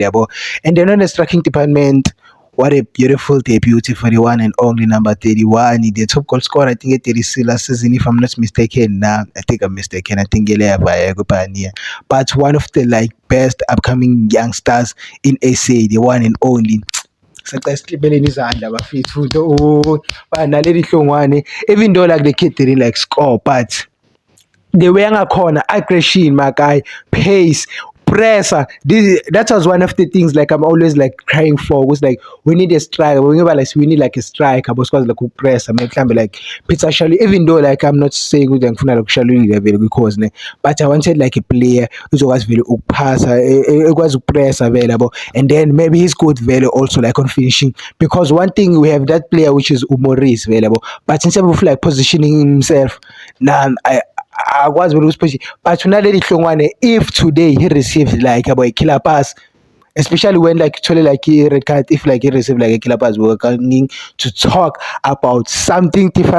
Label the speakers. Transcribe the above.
Speaker 1: yabo. And then on the striking department, what a beautiful debut for the one and only number 31, the top goal scorer, I think, at 36 last season, if I'm not mistaken. Nah, I think I'm mistaken. I think but one of the like best upcoming youngsters in SA, the one and only. Sacela sihlibeleni izandla bafethu naleli hlongwane, even though like the kid didn't like score, but the way angakhona aggression, my guy, pace, pressure. That was one of the things like I'm always like crying for. Was like we need a striker. We need like a striker, but because like press. I mean, like Peter Shirley. Even though like I'm not saying with them like Shirley level because, but I wanted like a player who was very pass, it was press available, and then maybe he's good value also like on finishing. Because one thing we have that player which is Umoris available, but in terms of like positioning himself, nah, akwazi vele ukuthi but unaleli hlongwane, if today he received like a killer pass, especially when like actually like he red card, if like he received like a killer pass, we're going to talk about something different.